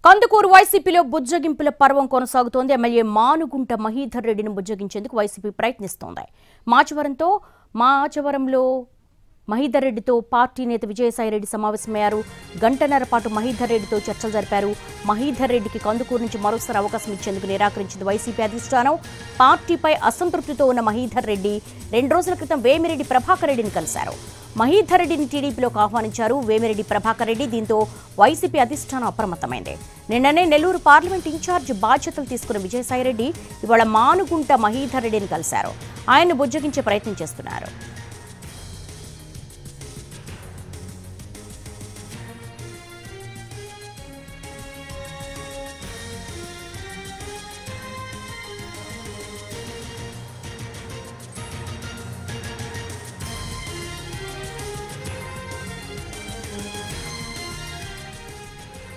కందుకూరు వైసీపీలో బుజ్జగింపుల పర్వం కొనసాగుతోంది. ఎమ్మెల్యే మానుగుంట మహీధర్ రెడ్డిని బుజ్జగించేందుకు వైసీపీ ప్రయత్నిస్తోంది. మాచవరంలో మహీధర్ రెడ్డితో పార్టీ నేత విజయసాయిరెడ్డి సమావేశమయ్యారు. గంటన్నర పాటు మహీధర్ రెడ్డితో చర్చలు జరిపారు. మహీధర్ రెడ్డికి కందుకూరు నుంచి మరోసారి అవకాశం ఇచ్చేందుకు నిరాకరించింది వైసీపీ అధిష్టానం. పార్టీపై అసంతృప్తితో ఉన్న మహీధర్ రెడ్డి 2 రోజుల క్రితం వేమిరెడ్డి ప్రభాకర్ రెడ్డిని కలిశారు. మహీధర్ రెడ్డిని టీడీపీలోకి ఆహ్వానించారు వేమిరెడ్డి ప్రభాకర్ రెడ్డి. దీంతో వైసీపీ అధిష్టానం అప్రమత్తమైంది. నిన్ననే నెల్లూరు పార్లమెంట్ ఇన్ఛార్జ్ బాధ్యతలు తీసుకున్న విజయసాయిరెడ్డి ఇవాళ మానుగుంట మహీధర్ రెడ్డిని కలిశారు. ఆయన్ను బుజ్జగించే ప్రయత్నం చేస్తున్నారు.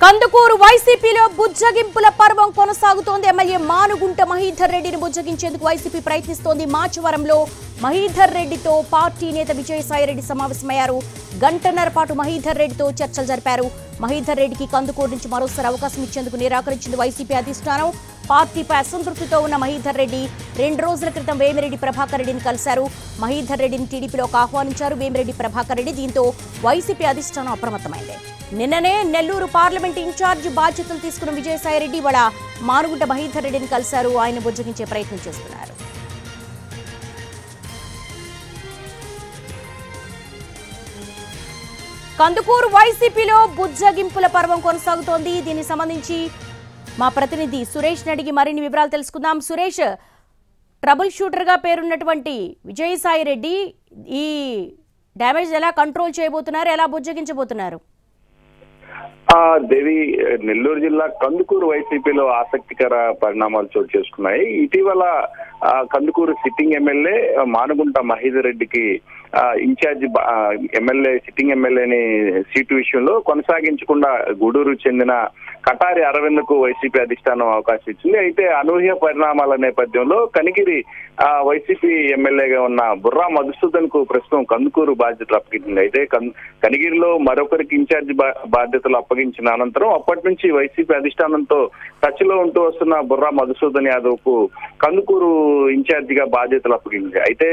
కందుకూరు వైసీపీలో బుజ్జగింపుల పర్వం కొనసాగుతోంది. ఎమ్మెల్యే మానుగుంట మహీధర్ రెడ్డిని బుజ్జగించేందుకు వైసీపీ ప్రయత్నిస్తోంది. మాచవరంలో మహీధర్ రెడ్డితో పార్టీ నేత విజయసాయిరెడ్డి సమావేశమయ్యారు. గంటన్నర పాటు మహీధర్ రెడ్డితో చర్చలు జరిపారు. మహీధర్ రెడ్డికి కందుకూరు నుంచి మరోసారి అవకాశం ఇచ్చేందుకు నిరాకరించింది వైసీపీ అధిష్టానం. పార్టీపై అసంతృప్తితో ఉన్న మహీధర్ రెడ్డి 2 రోజుల క్రితం వేమిరెడ్డి ప్రభాకర్ రెడ్డిని కలిశారు. మహీధర్ రెడ్డిని టీడీపీలోకి ఆహ్వానించారు వేమిరెడ్డి ప్రభాకర్ రెడ్డి. దీంతో వైసీపీ అధిష్టానం అప్రమత్తమైంది. నిన్ననే నెల్లూరు పార్లమెంట్ ఇన్ఛార్జ్ బాధ్యతలు తీసుకున్న విజయసాయిరెడ్డి ఇవాళ మానుగుంట మహీధర్ రెడ్డిని కలిశారు. ఆయన బుజ్జగించే ప్రయత్నం చేస్తున్నారు. కందుకూరు వైసీపీలో బుజ్జగింపుల పర్వం కొనసాగుతోంది. దీనికి సంబంధించి మా ప్రతినిధి సురేష్ అడిగి మరిన్ని వివరాలు తెలుసుకుందాం. సురేష్, ట్రబుల్ షూటర్ గా పేరున్నటువంటి విజయసాయిరెడ్డి ఈ డ్యామేజ్ ఎలా కంట్రోల్ చేయబోతున్నారు, ఎలా బుజ్జగించబోతున్నారు? దేవి, నెల్లూరు జిల్లా కందుకూరు వైసీపీలో ఆసక్తికర పరిణామాలు చోటు చేసుకున్నాయి. ఇటీవల కందుకూరు సిట్టింగ్ ఎమ్మెల్యే మానుగుంట మహీధర్ రెడ్డికి ఇన్ఛార్జ్ ఎమ్మెల్యే సిట్టింగ్ ఎమ్మెల్యేని సీటు విషయంలో కొనసాగించకుండా గూడూరు చెందిన కటారి అరవింద్కు వైసీపీ అధిష్టానం అవకాశం ఇచ్చింది. అయితే అనూహ్య పరిణామాల నేపథ్యంలో కనిగిరి వైసీపీ ఎమ్మెల్యేగా ఉన్న బుర్రా మధుసూదన్ కు ప్రస్తుతం కందుకూరు బాధ్యతలు అప్పగించింది. అయితే కనిగిరిలో మరొకరికి ఇన్ఛార్జ్ బాధ్యతలు అప్పగించిన అనంతరం అప్పటి నుంచి వైసీపీ అధిష్టానంతో టచ్ లో ఉంటూ వస్తున్న బుర్రా మధుసూదన్ యాదవ్ కు కందుకూరు ఇన్ఛార్జ్ గా బాధ్యతలు అప్పగించింది. అయితే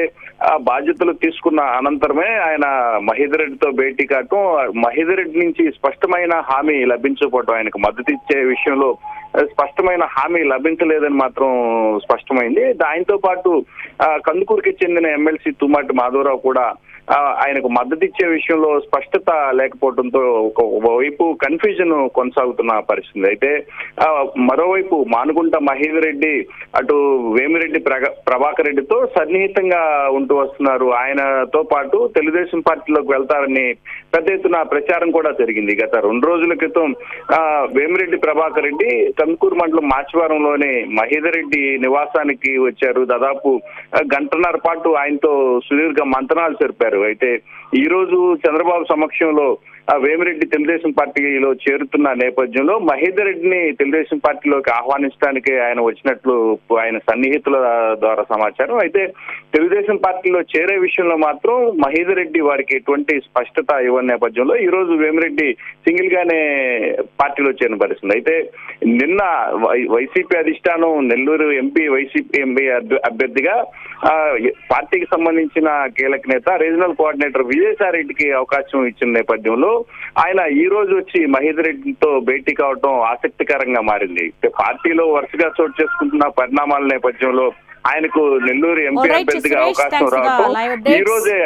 ఆ బాధ్యతలు తీసుకున్న అనంతరమే ఆయన మహీధర్ రెడ్డితో భేటీ కావటం, మహీధర్ రెడ్డి నుంచి స్పష్టమైన హామీ లభించకపోవడం, ఆయనకు మద్దతు ఇచ్చే విషయంలో స్పష్టమైన హామీ లభించలేదని మాత్రం స్పష్టమైంది. దానితో పాటు కందుకూరుకి చెందిన ఎమ్మెల్సీ తుమ్మటి మాధవరావు కూడా ఆయనకు మద్దతు ఇచ్చే విషయంలో స్పష్టత లేకపోవడంతో ఒకవైపు కన్ఫ్యూజన్ కొనసాగుతున్న పరిస్థితి. అయితే మరోవైపు మానుగుంట మహీధర్ రెడ్డి అటు వేమిరెడ్డి ప్రభాకర్ రెడ్డితో సన్నిహితంగా ఉంటూ వస్తున్నారు. ఆయనతో పాటు తెలుగుదేశం పార్టీలోకి వెళ్తారని పెద్ద ఎత్తున ప్రచారం కూడా జరిగింది. గత 2 రోజుల క్రితం వేమిరెడ్డి ప్రభాకర్ రెడ్డి కందుకూరు మండలం మాచవరంలోని మహీధర్ రెడ్డి నివాసానికి వచ్చారు. దాదాపు గంటన్నర పాటు ఆయనతో సుదీర్ఘ మంతనాలు జరిపారు. అయితే ఈ రోజు చంద్రబాబు సమక్షంలో వేమిరెడ్డి తెలుగుదేశం పార్టీలో చేరుతున్న నేపథ్యంలో మహీధర్ రెడ్డిని తెలుగుదేశం పార్టీలోకి ఆహ్వానించడానికి ఆయన వచ్చినట్లు ఆయన సన్నిహితుల ద్వారా సమాచారం. అయితే తెలుగుదేశం పార్టీలో చేరే విషయంలో మాత్రం మహీధర్ రెడ్డి వారికి ఎటువంటి స్పష్టత ఇవ్వని నేపథ్యంలో ఈ రోజు వేమిరెడ్డి సింగిల్ గానే పార్టీలో చేరిన పరిస్థితి. అయితే నిన్న వైసీపీ అధిష్టానం నెల్లూరు వైసీపీ ఎంపీ అభ్యర్థిగా పార్టీకి సంబంధించిన కీలక నేత రీజనల్ కోఆర్డినేటర్ విజయసాయిరెడ్డికి అవకాశం ఇచ్చిన నేపథ్యంలో ఆయన ఈ రోజు వచ్చి మహీధర్ రెడ్డితో భేటీ కావడం ఆసక్తికరంగా మారింది. పార్టీలో వరుసగా చోటు చేసుకుంటున్న పరిణామాల నేపథ్యంలో ఆయనకు నెల్లూరు ఎంపీ అభ్యర్థిగా అవకాశం రావడం ఈ రోజే